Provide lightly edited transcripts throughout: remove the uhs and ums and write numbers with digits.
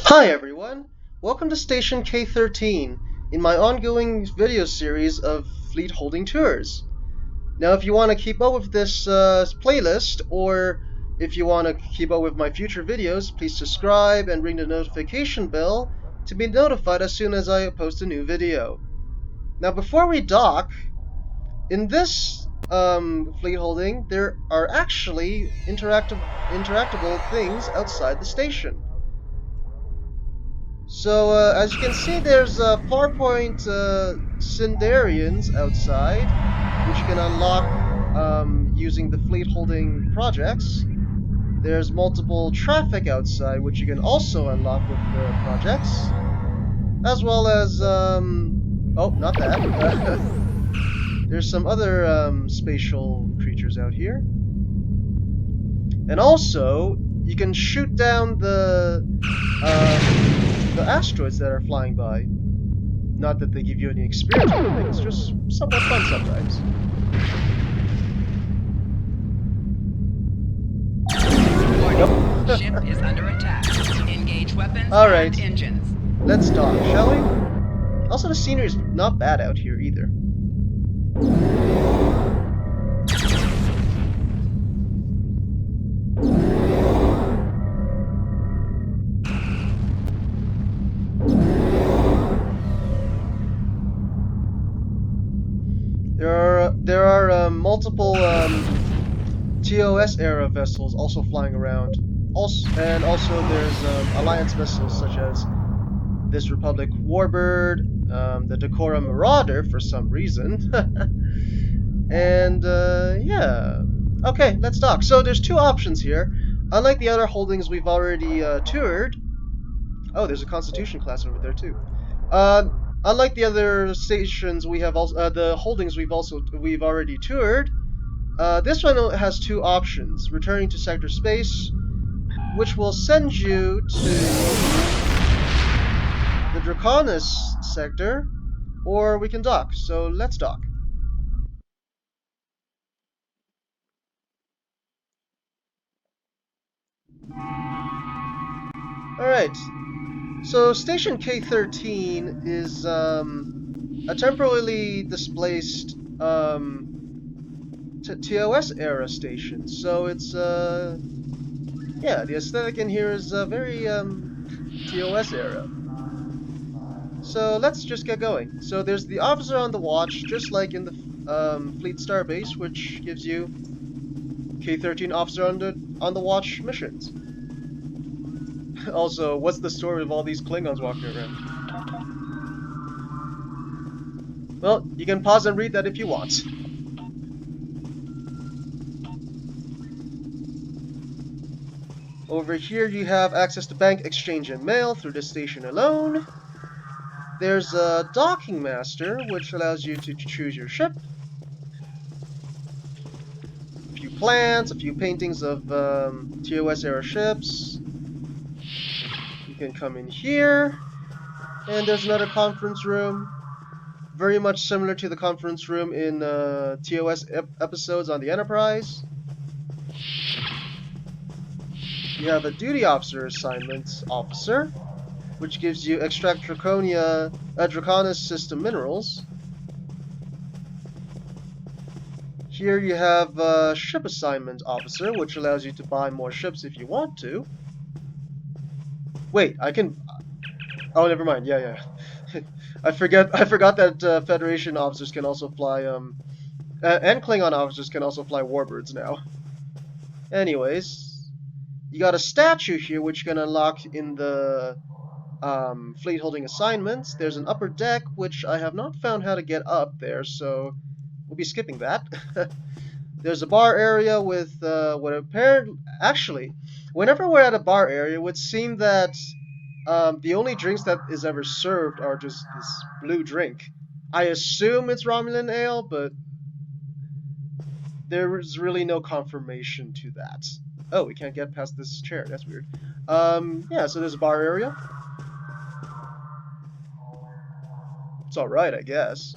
Hi everyone, welcome to Station K-13 in my ongoing video series of fleet holding tours. Now if you want to keep up with this playlist, or if you want to keep up with my future videos, please subscribe and ring the notification bell to be notified as soon as I post a new video. Now before we dock, in this fleet holding there are actually interactable things outside the station. So, as you can see, there's Farpoint Sindarians outside, which you can unlock using the fleet holding projects. There's multiple traffic outside, which you can also unlock with the projects. As well as, oh, not that. There's some other spatial creatures out here. And also, you can shoot down the asteroids that are flying by. Not that they give you any experience or anything, it's just somewhat fun sometimes. Warning. Ship is under attack. Engage weapons and engines. Let's dock, shall we? Also, the scenery is not bad out here either. There are multiple TOS era vessels also flying around. Also there's Alliance vessels such as this Republic Warbird, the Decorum Marauder for some reason, and yeah. Okay, let's dock. So there's two options here. Unlike the other holdings we've already toured. Oh, there's a Constitution class over there too. Unlike the other stations we have the holdings we've already toured, this one has two options: returning to sector space, which will send you to the Draconis sector, or we can dock. So let's dock. Alright, so Station K-13 is a temporarily displaced TOS era station. So it's yeah, the aesthetic in here is very TOS era. So let's just get going. So there's the officer on the watch, just like in the Fleet Starbase, which gives you K-13 officer on the watch missions. Also, what's the story of all these Klingons walking around? Well, you can pause and read that if you want. Over here you have access to bank, exchange, and mail through this station alone. There's a docking master, which allows you to choose your ship. A few plans, a few paintings of TOS era ships. You can come in here, and there's another conference room, very much similar to the conference room in TOS episodes on the Enterprise. You have a duty officer assignment officer, which gives you extract Draconis system minerals. Here you have a ship assignment officer, which allows you to buy more ships if you want to. Wait, I can... Oh, never mind. Yeah. I forgot that Federation officers can also fly, and Klingon officers can also fly warbirds now. Anyways, you got a statue here, which you can unlock in the fleet holding assignments. There's an upper deck, which I have not found how to get up there, so we'll be skipping that. There's a bar area with what apparently... Actually, whenever we're at a bar area, it would seem that the only drinks that is ever served are just this blue drink. I assume it's Romulan ale, but there's really no confirmation to that. Oh, we can't get past this chair. That's weird. Yeah, so there's a bar area. It's alright, I guess.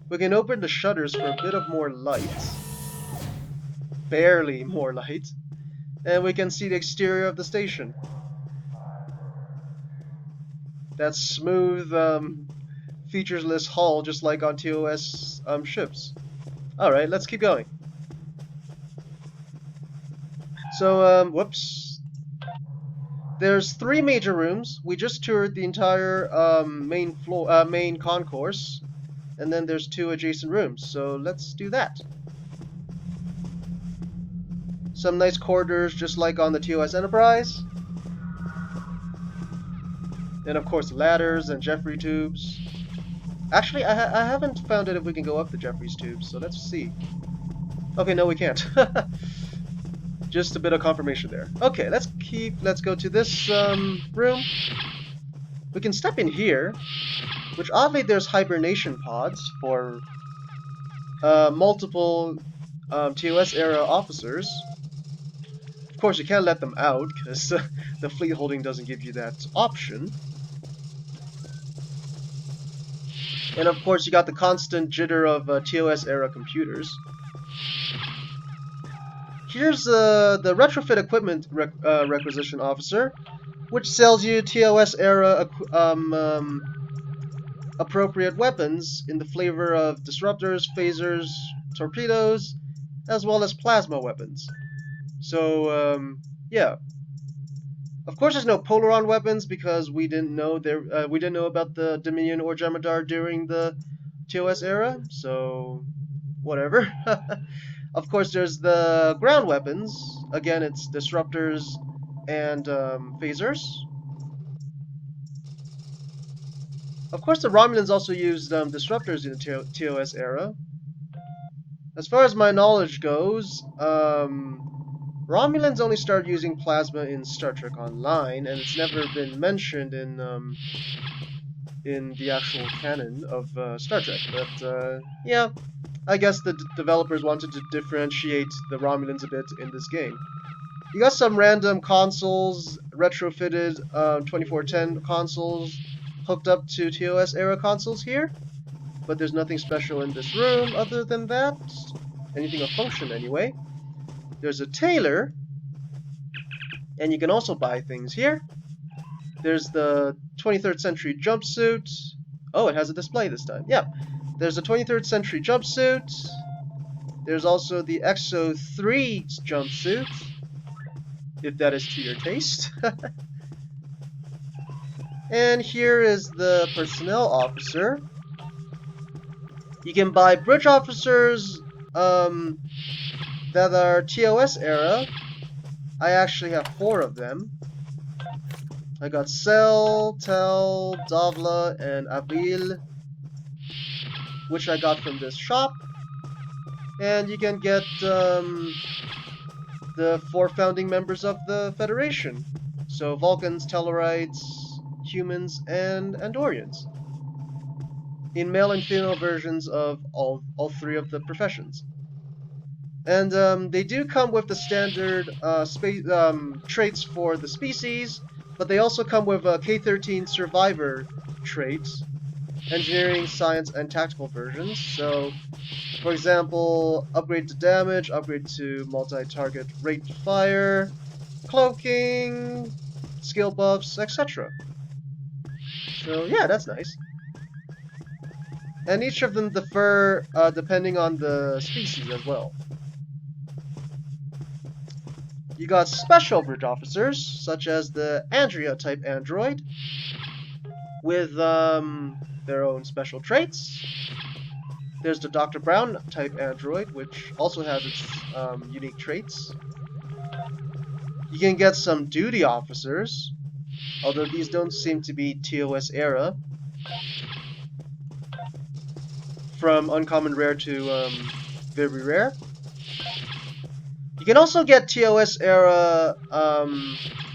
We can open the shutters for a bit of more light. Barely more light. And we can see the exterior of the station. That smooth, featureless hull, just like on TOS ships. Alright, let's keep going. So, whoops. There's 3 major rooms. We just toured the entire main concourse, and then there's 2 adjacent rooms. So let's do that. Some nice corridors, just like on the TOS Enterprise. And of course, ladders and Jeffrey tubes. Actually, I haven't found out if we can go up the Jeffrey's tubes, so let's see. Okay, no, we can't. Just a bit of confirmation there. Okay, let's go to this room. We can step in here, which oddly there's hibernation pods for multiple TOS era officers. Of course, you can't let them out because the fleet holding doesn't give you that option. And of course, you got the constant jitter of TOS era computers. Here's the retrofit equipment requisition officer, which sells you TOS era appropriate weapons in the flavor of disruptors, phasers, torpedoes, as well as plasma weapons. So yeah. Of course, there's no Polaron weapons because we didn't know about the Dominion or Jemadar during the TOS era. So whatever. Of course, there's the ground weapons. Again, it's disruptors and phasers. Of course, the Romulans also used disruptors in the TOS era. As far as my knowledge goes, Romulans only started using plasma in Star Trek Online, and it's never been mentioned in the actual canon of Star Trek. But yeah. I guess the developers wanted to differentiate the Romulans a bit in this game. You got some random consoles, retrofitted 2410 consoles hooked up to TOS era consoles here, but there's nothing special in this room other than that. Anything of function anyway. There's a tailor, and you can also buy things here. There's the 23rd century jumpsuit. Oh, it has a display this time. Yeah. There's a 23rd century jumpsuit. There's also the EXO 3 jumpsuit, if that is to your taste. And here is the personnel officer. You can buy bridge officers that are TOS era. I actually have 4 of them. I got Cell, Tel, Davla, and Avril, which I got from this shop. And you can get the 4 founding members of the Federation. So Vulcans, Tellarites, humans, and Andorians. In male and female versions of all 3 of the professions. And they do come with the standard traits for the species, but they also come with a K-13 survivor traits, engineering, science, and tactical versions. So, for example, upgrade to damage, upgrade to multi-target rate fire, cloaking, skill buffs, etc. So yeah, that's nice. And each of them differ depending on the species as well. You got special bridge officers, such as the Andrea type android, with their own special traits. There's the Dr. Brown type android, which also has its unique traits. You can get some duty officers, although these don't seem to be TOS era. From uncommon rare to very rare. You can also get TOS era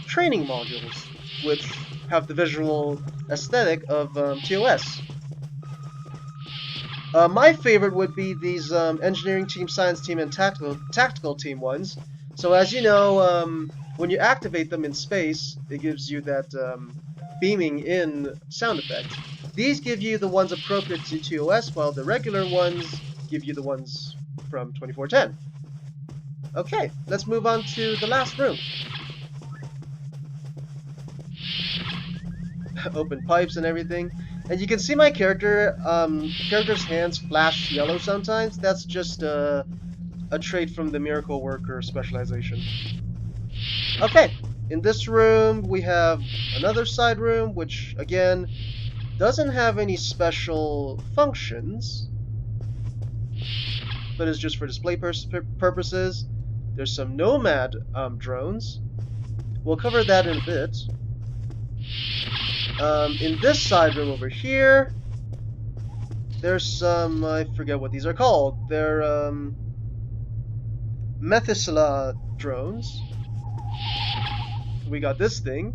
training modules, which have the visual aesthetic of TOS. My favorite would be these engineering team, science team, and tactical team ones. So as you know, when you activate them in space, it gives you that beaming in sound effect. These give you the ones appropriate to TOS, while the regular ones give you the ones from 2410. Okay, let's move on to the last room. Open pipes and everything. And you can see my character's hands flash yellow sometimes. That's just a trait from the Miracle Worker specialization. Okay, in this room we have another side room, which again doesn't have any special functions, but is just for display purposes. There's some Nomad drones. We'll cover that in a bit. In this side room over here, there's some, I forget what these are called. They're Methuselah drones. We got this thing.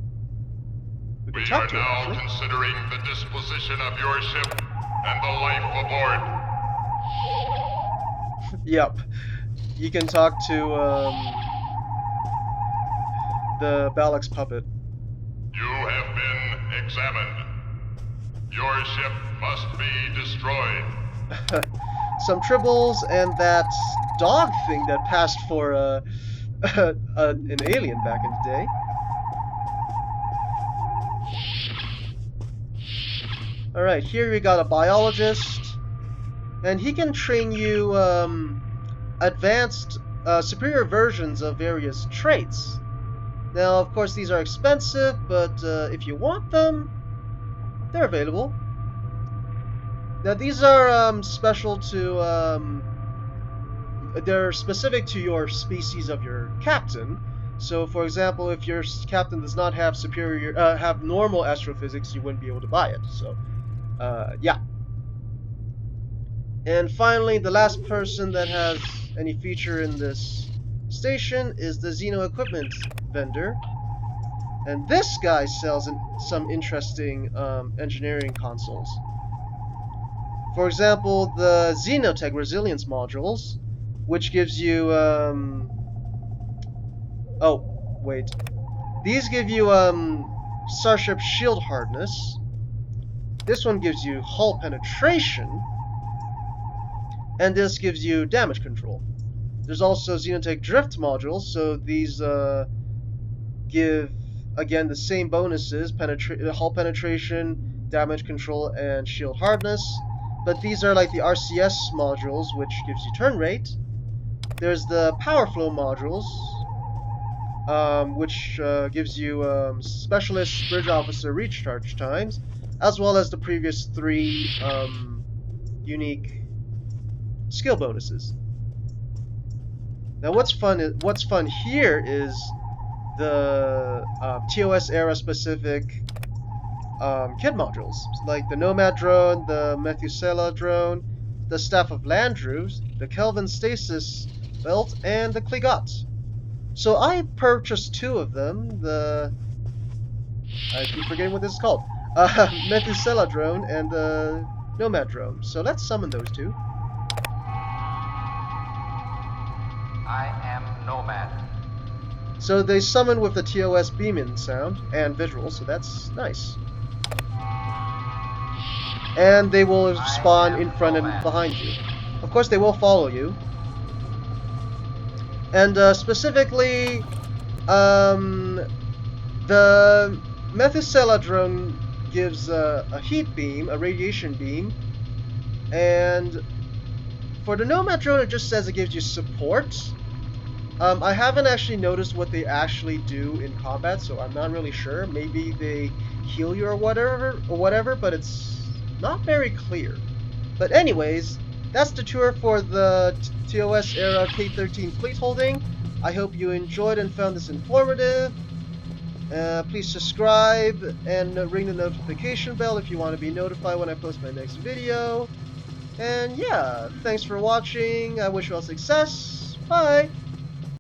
We can talk to it, actually. We are now considering the disposition of your ship and the life aboard. Yep. You can talk to the Biologist puppet. You have been examined. Your ship must be destroyed. Some tribbles and that dog thing that passed for an alien back in the day. Alright, here we got a biologist, and he can train you advanced, superior versions of various traits. Now, of course, these are expensive, but if you want them, they're available. Now, these are special to, they're specific to your species of your captain. So, for example, if your captain does not have have normal astrophysics, you wouldn't be able to buy it. So, yeah. And finally, the last person that has any feature in this station is the Xeno equipment vendor. And this guy sells some interesting engineering consoles. For example, the Xenotech Resilience modules, which gives you oh, wait. These give you Starship shield hardness. This one gives you hull penetration. And this gives you damage control. There's also Xenotech drift modules, so these give, again, the same bonuses: hull penetration, damage control, and shield hardness. But these are like the RCS modules, which gives you turn rate. There's the power flow modules, which gives you specialist bridge officer recharge times, as well as the previous 3 unique skill bonuses. Now, what's fun here is the TOS era specific kit modules, like the Nomad Drone, the Methuselah Drone, the Staff of Landrews, the Kelvin Stasis Belt, and the Kligot. So I purchased 2 of them. I keep forgetting what this is called. Methuselah Drone and the Nomad Drone. So let's summon those 2. I am Nomad. So they summon with the TOS beam-in sound and visual, so that's nice. And they will spawn in front and behind you. Of course, they will follow you. And specifically, the Methuselah drone gives a heat beam, a radiation beam, and for the Nomad drone, it just says it gives you support. I haven't actually noticed what they actually do in combat, so I'm not really sure. Maybe they heal you or whatever, but it's not very clear. But anyways, that's the tour for the TOS era K-13 fleet holding. I hope you enjoyed and found this informative. Please subscribe and ring the notification bell if you want to be notified when I post my next video. And yeah, thanks for watching. I wish you all success. Bye!